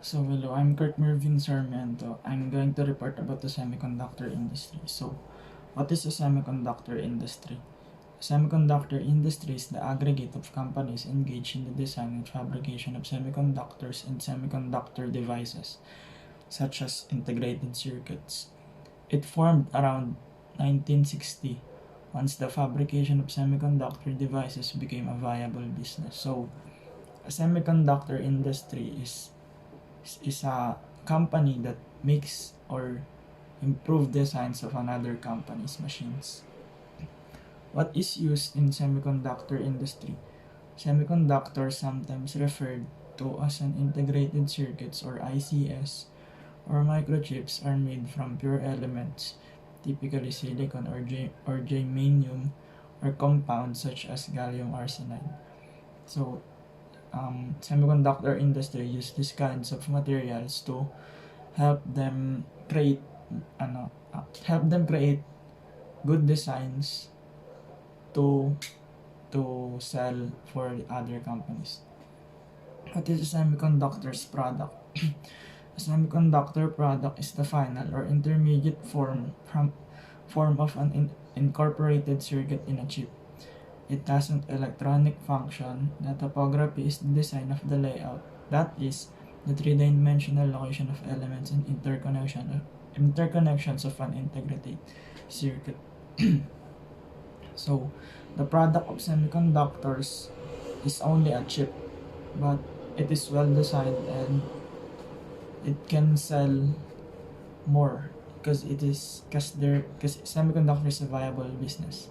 So hello, I'm Kurt Mervin Sarmiento. I'm going to report about the semiconductor industry. So, what is the semiconductor industry? The semiconductor industry is the aggregate of companies engaged in the design and fabrication of semiconductors and semiconductor devices, such as integrated circuits. It formed around 1960, once the fabrication of semiconductor devices became a viable business. So, a semiconductor industry is a company that makes or improve designs of another company's machines. What is used in semiconductor industry? Semiconductors, sometimes referred to as an integrated circuits or ICS, or microchips, are made from pure elements, typically silicon or germanium, or compounds such as gallium arsenide. So, semiconductor industry use these kinds of materials to help them create help them create good designs to sell for the other companies. What is a semiconductor's product? A semiconductor product is the final or intermediate form of an incorporated circuit in a chip. It has an electronic function. The topography is the design of the layout. That is, the three-dimensional location of elements and interconnections of an integrated circuit. So, the product of semiconductors is only a chip, but it is well designed and it can sell more because semiconductor is a viable business.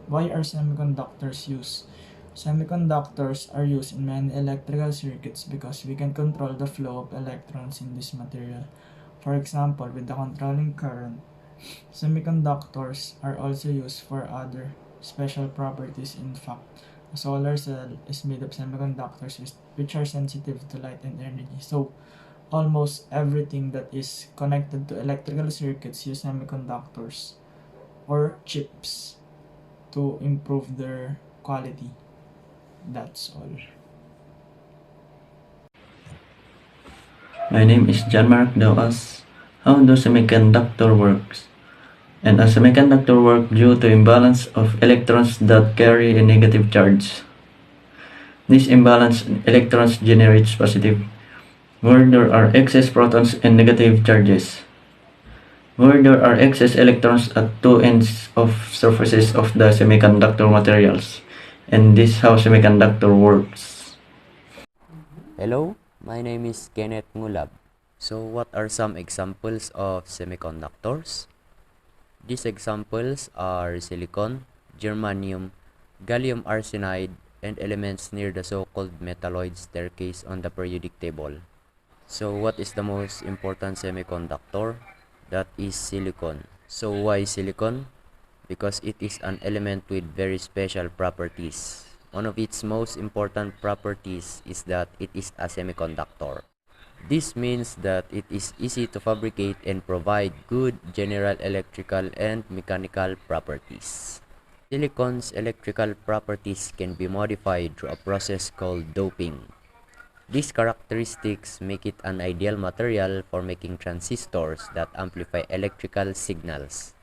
Why are semiconductors used? Semiconductors are used in many electrical circuits because we can control the flow of electrons in this material. For example, with the controlling current, semiconductors are also used for other special properties. In fact, a solar cell is made of semiconductors which are sensitive to light and energy. So, almost everything that is connected to electrical circuits use semiconductors or chips to improve their quality. That's all. My name is John Mark Doas. How do semiconductor works? And a semiconductor works due to imbalance of electrons that carry a negative charge. This imbalance electrons generates positive, where there are excess protons and negative charges. Where there are excess electrons at two ends of surfaces of the semiconductor materials. And this is how semiconductor works. Hello, my name is Kenneth Ngulab. So what are some examples of semiconductors? These examples are silicon, germanium, gallium arsenide, and elements near the so-called metalloid staircase on the periodic table. So what is the most important semiconductor? That is silicon. So why silicon? Because it is an element with very special properties. One of its most important properties is that it is a semiconductor. This means that it is easy to fabricate and provide good general electrical and mechanical properties. Silicon's electrical properties can be modified through a process called doping. These characteristics make it an ideal material for making transistors that amplify electrical signals.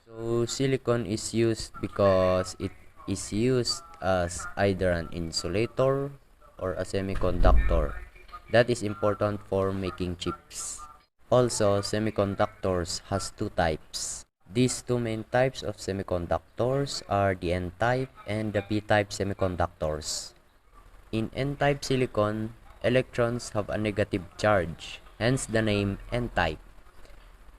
So silicon is used because it is used as either an insulator or a semiconductor. That is important for making chips. Also, semiconductors has two types. These two main types of semiconductors are the N-type and the P-type semiconductors. In N-type silicon, electrons have a negative charge, hence the name N-type.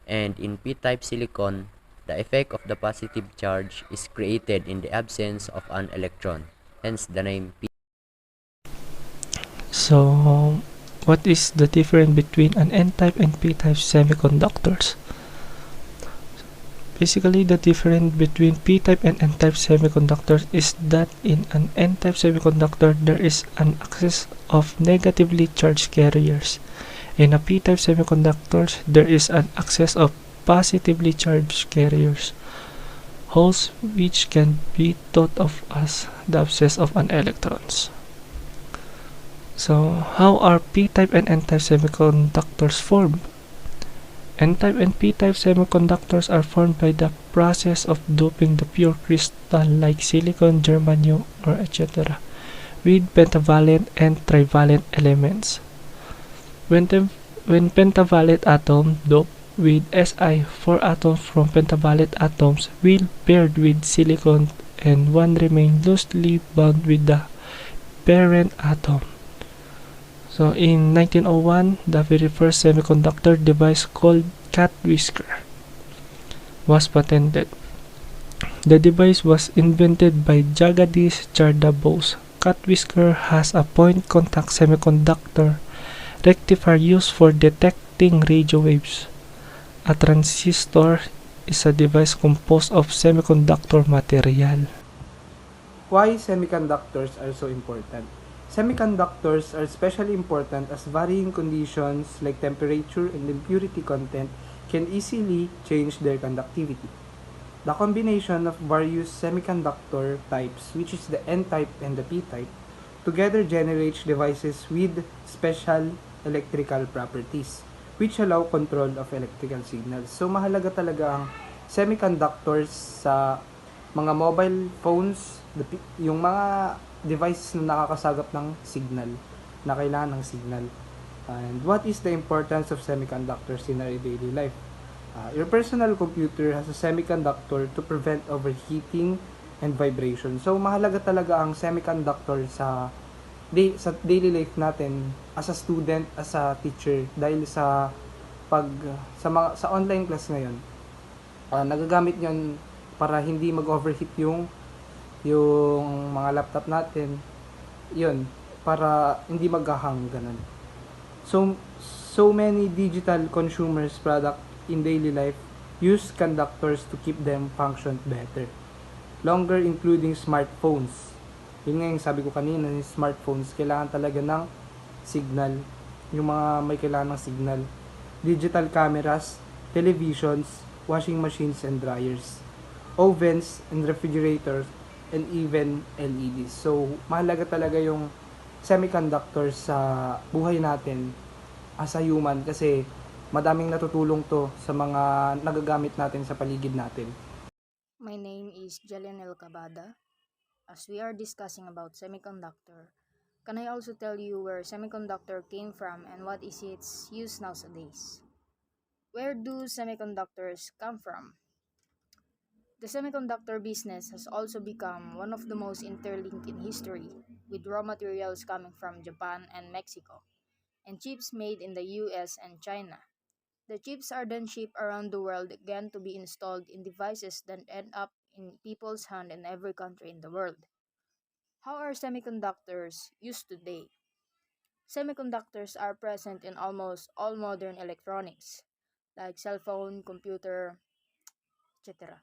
And in P-type silicon, the effect of the positive charge is created in the absence of an electron, hence the name P. So, what is the difference between an N-type and P-type semiconductors? Basically, the difference between P-type and N-type semiconductors is that in an N-type semiconductor, there is an excess of negatively charged carriers. In a P-type semiconductors, there is an excess of positively charged carriers, holes which can be thought of as the absence of an electrons. So, how are p-type and n-type semiconductors formed? N-type and p-type semiconductors are formed by the process of doping the pure crystal like silicon, germanium, or etc. with pentavalent and trivalent elements. When, when pentavalent atom doped with Si, 4 atoms from pentavalent atoms will paired with silicon and one remain loosely bound with the parent atom. So in 1901, the very first semiconductor device called cat whisker was patented. The device was invented by Jagadish Chandra Bose. Cat whisker has a point contact semiconductor rectifier used for detecting radio waves. A transistor is a device composed of semiconductor material. Why semiconductors are so important? Semiconductors are especially important as varying conditions like temperature and impurity content can easily change their conductivity. The combination of various semiconductor types, which is the N-type and the P-type, together generates devices with special electrical properties, which allow control of electrical signals. So mahalaga talaga ang semiconductors sa mga mobile phones, yung mga devices na nakakasagap ng signal, na kailangan ng signal. And what is the importance of semiconductors in our daily life? Your personal computer has a semiconductor to prevent overheating and vibration. So mahalaga talaga ang semiconductor sa daily life natin as a student, as a teacher, dahil sa online class ngayon. Nagagamit 'yon para hindi mag-overheat yung mga laptop natin. 'Yun, para hindi maghahang ganun. So many digital consumers product in daily life use conductors to keep them function better. Longer including smartphones. Yun nga yung sabi ko kanina, yung smartphones, kailangan talaga ng signal. Yung mga may kailangan ng signal. Digital cameras, televisions, washing machines and dryers, ovens and refrigerators, and even LEDs. So, mahalaga talaga yung semiconductors sa buhay natin as a human kasi madaming natutulong to sa mga nagagamit natin sa paligid natin. My name is Jalenel Cabada. As we are discussing about semiconductor, can I also tell you where semiconductor came from and what is its use nowadays? Where do semiconductors come from? The semiconductor business has also become one of the most interlinked in history, with raw materials coming from Japan and Mexico, and chips made in the US and China. The chips are then shipped around the world again to be installed in devices that end up in people's hand in every country in the world. How are semiconductors used today? Semiconductors are present in almost all modern electronics, like cell phone, computer, etc.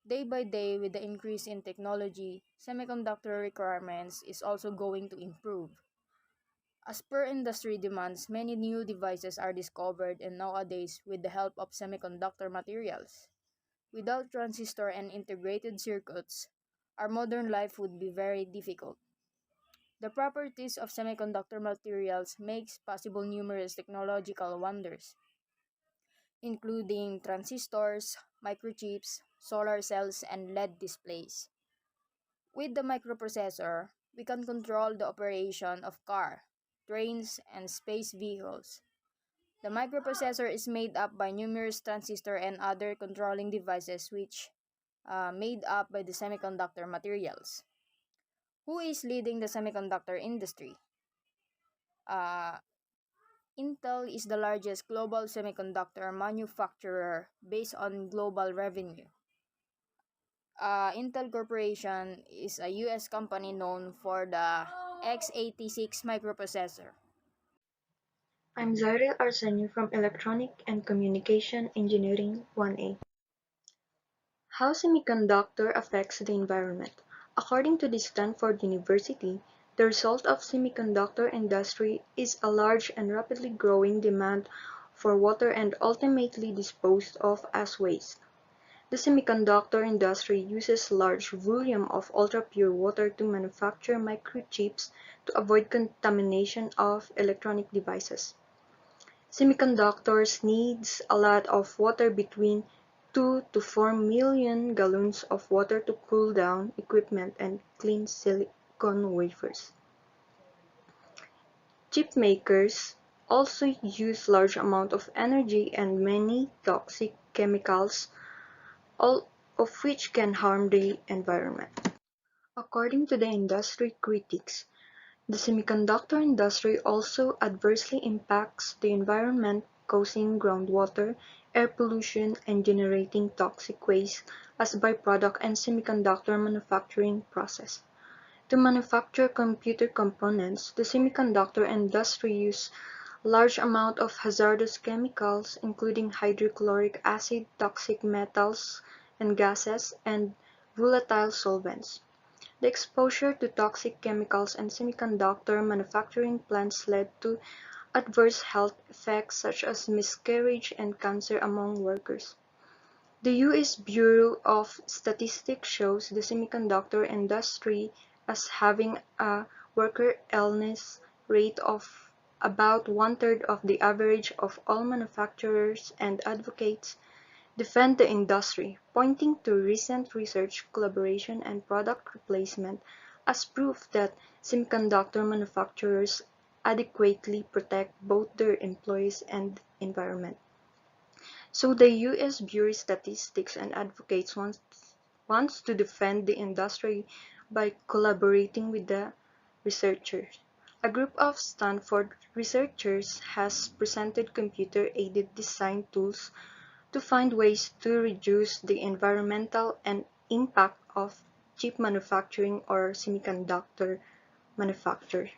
Day by day, with the increase in technology, semiconductor requirements is also going to improve. As per industry demands, many new devices are discovered and nowadays with the help of semiconductor materials. Without transistor and integrated circuits, our modern life would be very difficult. The properties of semiconductor materials makes possible numerous technological wonders, including transistors, microchips, solar cells, and LED displays. With the microprocessor, we can control the operation of car, trains, and space vehicles. The microprocessor is made up by numerous transistors and other controlling devices which made up by the semiconductor materials. Who is leading the semiconductor industry? Uh, Intel is the largest global semiconductor manufacturer based on global revenue. Intel Corporation is a US company known for the x86 microprocessor. I'm Zairil Arsenio from Electronic and Communication Engineering 1A. How semiconductor affects the environment. According to the Stanford University, the result of semiconductor industry is a large and rapidly growing demand for water and ultimately disposed of as waste. The semiconductor industry uses large volume of ultra-pure water to manufacture microchips to avoid contamination of electronic devices. Semiconductors needs a lot of water, between 2 to 4 million gallons of water, to cool down equipment and clean silicon wafers. Chip makers also use large amount of energy and many toxic chemicals, all of which can harm the environment. According to the industry critics, the semiconductor industry also adversely impacts the environment, causing groundwater, air pollution, and generating toxic waste as byproduct and semiconductor manufacturing process. To manufacture computer components, the semiconductor industry uses large amount of hazardous chemicals, including hydrochloric acid, toxic metals and gases, and volatile solvents. The exposure to toxic chemicals in semiconductor manufacturing plants led to adverse health effects such as miscarriage and cancer among workers. The U.S. Bureau of Statistics shows the semiconductor industry as having a worker illness rate of about one-third of the average of all manufacturers, and advocates defend the industry, pointing to recent research collaboration and product replacement as proof that semiconductor manufacturers adequately protect both their employees and the environment. So the U.S. Bureau of Statistics and advocates wants to defend the industry by collaborating with the researchers. A group of Stanford researchers has presented computer-aided design tools to find ways to reduce the environmental and impact of chip manufacturing or semiconductor manufacture.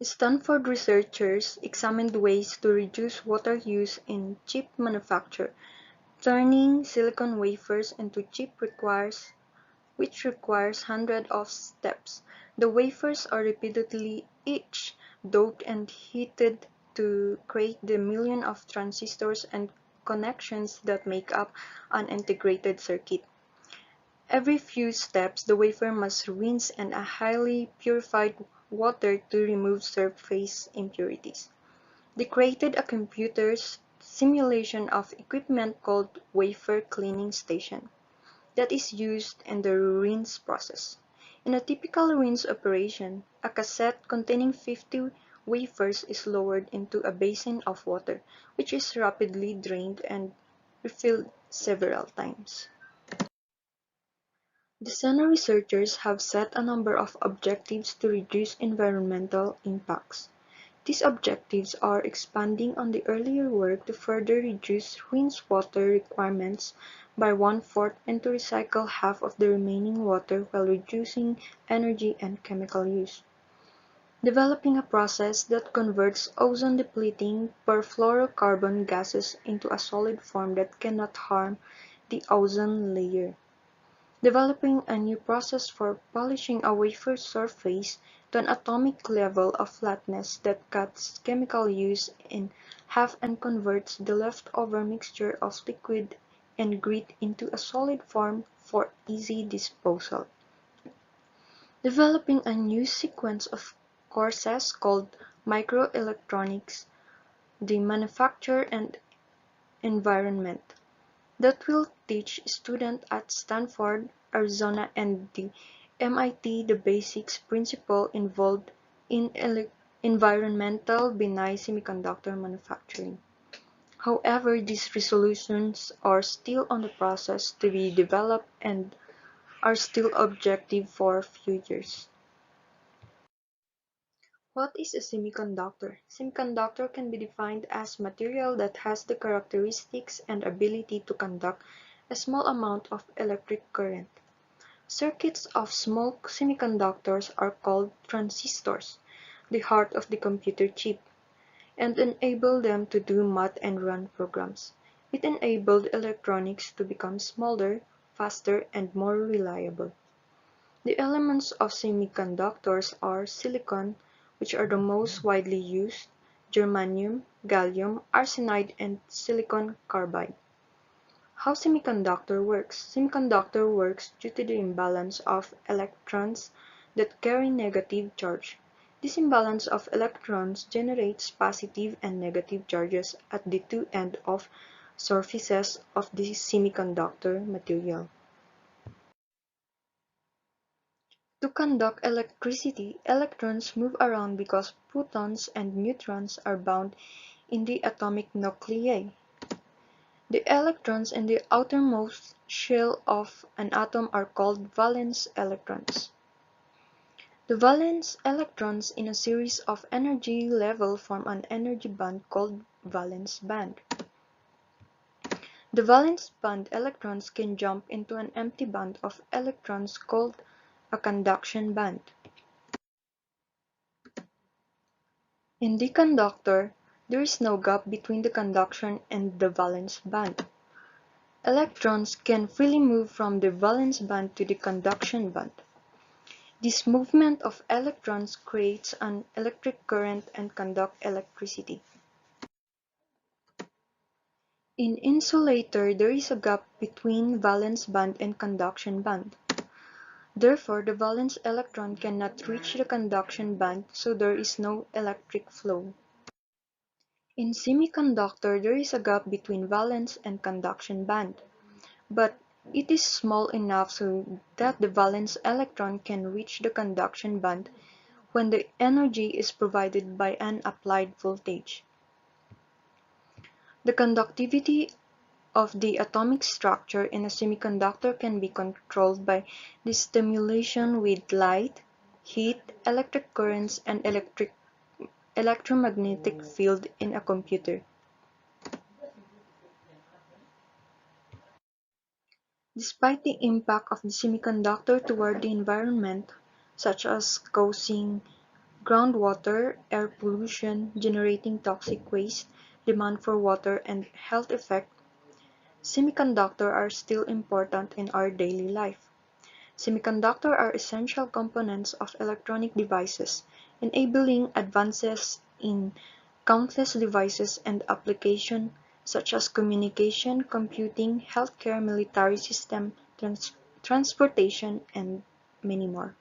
Stanford researchers examined ways to reduce water use in chip manufacture. Turning silicon wafers into chip which requires hundreds of steps. The wafers are repeatedly etched, doped, and heated to create the millions of transistors and connections that make up an integrated circuit. Every few steps, the wafer must rinse in a highly purified water to remove surface impurities. They created a computer's simulation of equipment called wafer cleaning station that is used in the rinse process. In a typical rinse operation, a cassette containing 50 wafers is lowered into a basin of water, which is rapidly drained and refilled several times. The SENA researchers have set a number of objectives to reduce environmental impacts. These objectives are expanding on the earlier work to further reduce rinse water requirements by one-fourth and to recycle half of the remaining water while reducing energy and chemical use. Developing a process that converts ozone-depleting perfluorocarbon gases into a solid form that cannot harm the ozone layer. Developing a new process for polishing a wafer surface to an atomic level of flatness that cuts chemical use in half and converts the leftover mixture of liquid and grit into a solid form for easy disposal. Developing a new sequence of courses called microelectronics, the manufacture and environment, that will teach students at Stanford, Arizona, and the MIT the basics principle involved in environmental benign semiconductor manufacturing. However, these resolutions are still on the process to be developed and are still objective for few years. What is a semiconductor? Semiconductor can be defined as material that has the characteristics and ability to conduct a small amount of electric current. Circuits of small semiconductors are called transistors, the heart of the computer chip, and enable them to do math and run programs. It enabled electronics to become smaller, faster, and more reliable. The elements of semiconductors are silicon, which are the most widely used, germanium, gallium arsenide, and silicon carbide. How semiconductor works. Semiconductor works due to the imbalance of electrons that carry negative charge. This imbalance of electrons generates positive and negative charges at the two ends of surfaces of the semiconductor material. To conduct electricity, electrons move around because protons and neutrons are bound in the atomic nuclei. The electrons in the outermost shell of an atom are called valence electrons. The valence electrons in a series of energy level form an energy band called valence band. The valence band electrons can jump into an empty band of electrons called a conduction band. In the conductor, there is no gap between the conduction and the valence band. Electrons can freely move from the valence band to the conduction band. This movement of electrons creates an electric current and conduct electricity. In insulator, there is a gap between valence band and conduction band. Therefore, the valence electron cannot reach the conduction band, so there is no electric flow. In semiconductor, there is a gap between valence and conduction band, but it is small enough so that the valence electron can reach the conduction band when the energy is provided by an applied voltage. The conductivity of the atomic structure in a semiconductor can be controlled by the stimulation with light, heat, electric currents, and electromagnetic field in a computer. Despite the impact of the semiconductor toward the environment, such as causing groundwater, air pollution, generating toxic waste, demand for water, and health effects, semiconductors are still important in our daily life. Semiconductors are essential components of electronic devices, enabling advances in countless devices and applications such as communication, computing, healthcare, military systems, transportation, and many more.